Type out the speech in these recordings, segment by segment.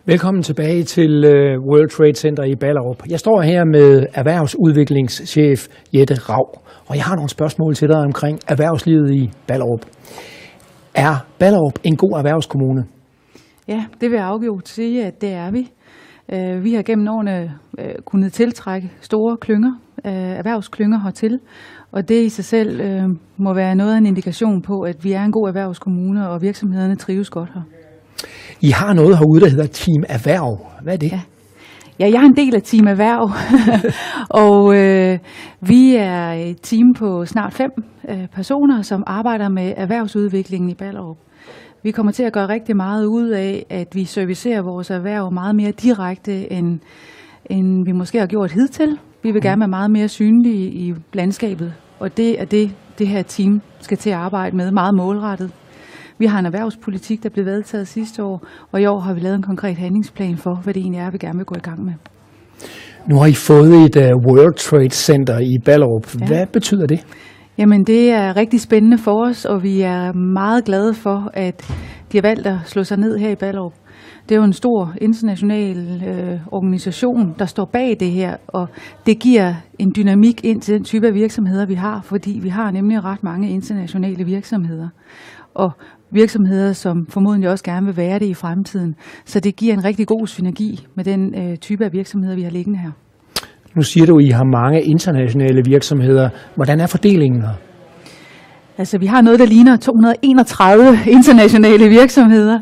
Velkommen tilbage til World Trade Center i Ballerup. Jeg står her med erhvervsudviklingschef Jette Raug, og jeg har nogle spørgsmål til dig omkring erhvervslivet i Ballerup. Er Ballerup en god erhvervskommune? Ja, det vil jeg afgjort sige, at det er vi. Vi har gennem årene kunnet tiltrække store klynger, erhvervsklynger hertil, og det i sig selv må være noget af en indikation på, at vi er en god erhvervskommune, og virksomhederne trives godt her. I har noget herude, der hedder Team Erhverv. Hvad er det? Ja, jeg er en del af Team Erhverv, og vi er et team på snart 5 personer, som arbejder med erhvervsudviklingen i Ballerup. Vi kommer til at gøre rigtig meget ud af, at vi servicerer vores erhverv meget mere direkte, end vi måske har gjort hidtil. Vi vil gerne være meget mere synlige i landskabet, og det er det her team skal til at arbejde med meget målrettet. Vi har en erhvervspolitik, der blev vedtaget sidste år, og i år har vi lavet en konkret handlingsplan for, hvad det egentlig er, vi gerne vil gå i gang med. Nu har I fået et World Trade Center i Ballerup. Ja. Hvad betyder det? Jamen, det er rigtig spændende for os, og vi er meget glade for, at de har valgt at slå sig ned her i Ballerup. Det er jo en stor international organisation, der står bag det her, og det giver en dynamik ind til den type af virksomheder, vi har, fordi vi har nemlig ret mange internationale virksomheder. Og virksomheder, som formodentlig også gerne vil være det i fremtiden. Så det giver en rigtig god synergi med den type af virksomheder, vi har liggende her. Nu siger du, at I har mange internationale virksomheder. Hvordan er fordelingen her? Altså, vi har noget, der ligner 231 internationale virksomheder,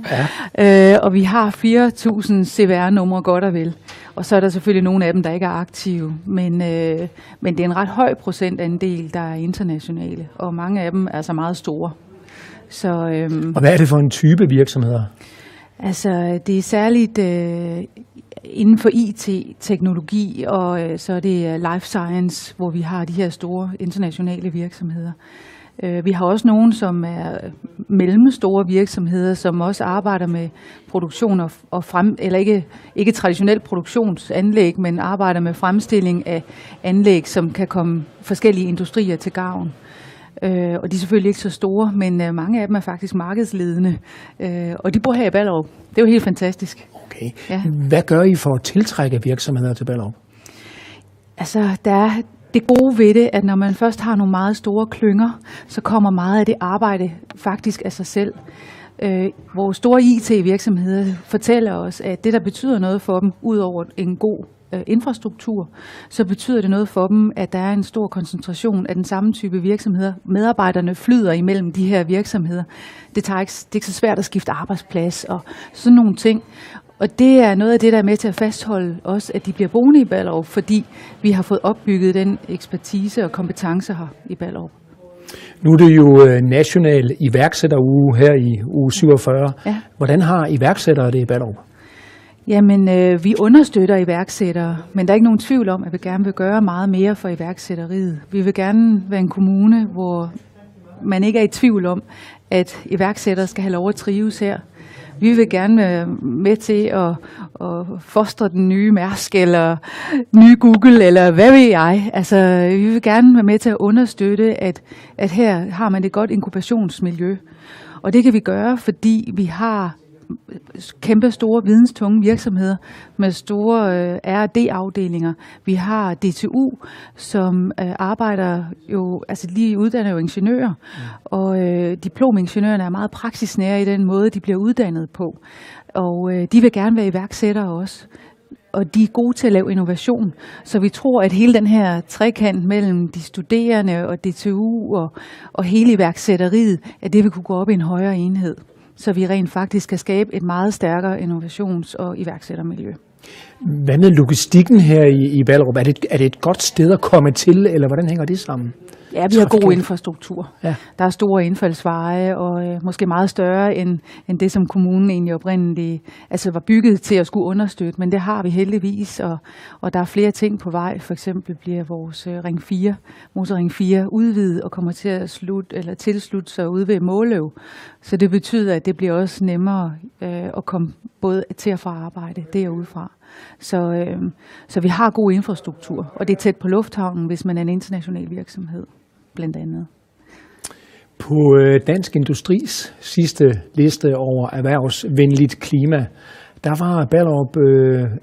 og vi har 4.000 CVR-numre godt og vel. Og så er der selvfølgelig nogle af dem, der ikke er aktive, men det er en ret høj procentandel, der er internationale, og mange af dem er altså meget store. Så, og hvad er det for en type virksomheder? Altså, det er særligt inden for IT-teknologi, og så er det life science, hvor vi har de her store internationale virksomheder. Vi har også nogle, som er mellemstore virksomheder, som også arbejder med produktion eller ikke traditionelt produktionsanlæg, men arbejder med fremstilling af anlæg, som kan komme forskellige industrier til gavn. Og de er selvfølgelig ikke så store, men mange af dem er faktisk markedsledende, og de bor her i Ballerup. Det er jo helt fantastisk. Okay. Ja. Hvad gør I for at tiltrække virksomheder til Ballerup? Altså, der er det gode ved det, at når man først har nogle meget store klynger, så kommer meget af det arbejde faktisk af sig selv. Vores store IT-virksomheder fortæller os, at det, der betyder noget for dem, ud over en god infrastruktur, så betyder det noget for dem, at der er en stor koncentration af den samme type virksomheder. Medarbejderne flyder imellem de her virksomheder. Det er ikke så svært at skifte arbejdsplads og sådan nogle ting. Og det er noget af det, der er med til at fastholde os, at de bliver boende i Ballerup, fordi vi har fået opbygget den ekspertise og kompetence her i Ballerup. Nu er det jo national iværksætteruge her i uge 47. Ja. Hvordan har iværksættere det i Ballerup? Jamen, vi understøtter iværksættere, men der er ikke nogen tvivl om, at vi gerne vil gøre meget mere for iværksætteriet. Vi vil gerne være en kommune, hvor man ikke er i tvivl om, at iværksættere skal have lov at trives her. Vi vil gerne være med til at fostre den nye Mærsk eller nye Google, eller hvad ved jeg. Altså, vi vil gerne være med til at understøtte, at her har man et godt inkubationsmiljø. Og det kan vi gøre, fordi vi har kæmpe store videnstunge virksomheder med store R&D-afdelinger. Vi har DTU, som arbejder jo, altså de uddanner jo ingeniører, og diplomingeniørerne er meget praksisnære i den måde, de bliver uddannet på. Og de vil gerne være iværksættere også. Og de er gode til at lave innovation. Så vi tror, at hele den her trekant mellem de studerende og DTU og hele iværksætteriet, at det vil kunne gå op i en højere enhed, så vi rent faktisk kan skabe et meget stærkere innovations- og iværksættermiljø. Hvad med logistikken her i Ballerup? Er det et godt sted at komme til, eller hvordan hænger det sammen? Ja, vi har god infrastruktur. Ja. Der er store indfaldsveje, og måske meget større end det, som kommunen egentlig oprindeligt var bygget til at skulle understøtte. Men det har vi heldigvis, og der er flere ting på vej. For eksempel bliver vores motorring 4 udvidet og kommer til at tilslutte sig ude ved Måløv. Så det betyder, at det bliver også nemmere at komme både til og fra arbejde derudefra. Så vi har god infrastruktur, og det er tæt på lufthavnen, hvis man er en international virksomhed, blandt andet. På Dansk Industris sidste liste over erhvervsvenligt klima, der var Ballerup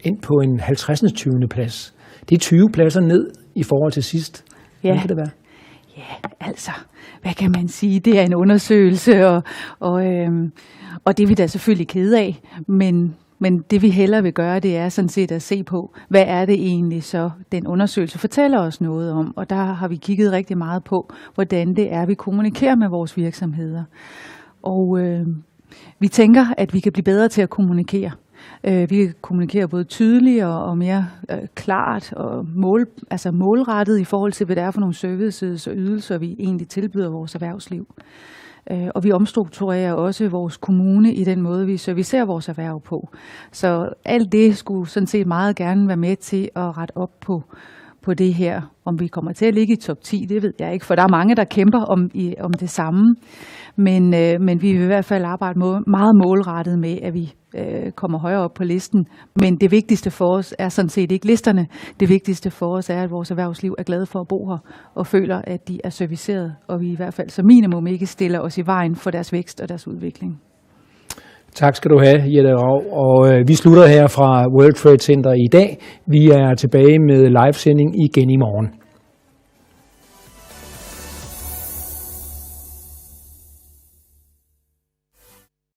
ind på en 50. 20. plads. Det er 20 pladser ned i forhold til sidst. Ja. Hvordan kan det være? Ja, altså, hvad kan man sige? Det er en undersøgelse, og det er vi da selvfølgelig kede af, men det vi hellere vil gøre, det er sådan set at se på, hvad er det egentlig så, den undersøgelse fortæller os noget om. Og der har vi kigget rigtig meget på, hvordan det er, vi kommunikerer med vores virksomheder. Og vi tænker, at vi kan blive bedre til at kommunikere. Vi kan kommunikere både tydeligere og mere klart og målrettet i forhold til, hvad det er for nogle services og ydelser, vi egentlig tilbyder vores erhvervsliv. Og vi omstrukturerer også vores kommune i den måde, vi servicerer vores erhverv på. Så alt det skulle sådan set meget gerne være med til at rette op på det her. Om vi kommer til at ligge i top 10, det ved jeg ikke, for der er mange, der kæmper om det samme. Men vi vil i hvert fald arbejde meget målrettet med, at vi kommer højere op på listen. Men det vigtigste for os er sådan set ikke listerne. Det vigtigste for os er, at vores erhvervsliv er glade for at bo her og føler, at de er serviceret, og vi i hvert fald som minimum ikke stiller os i vejen for deres vækst og deres udvikling. Tak skal du have, Jette Raug. Og vi slutter her fra World Trade Center i dag. Vi er tilbage med livesending igen i morgen.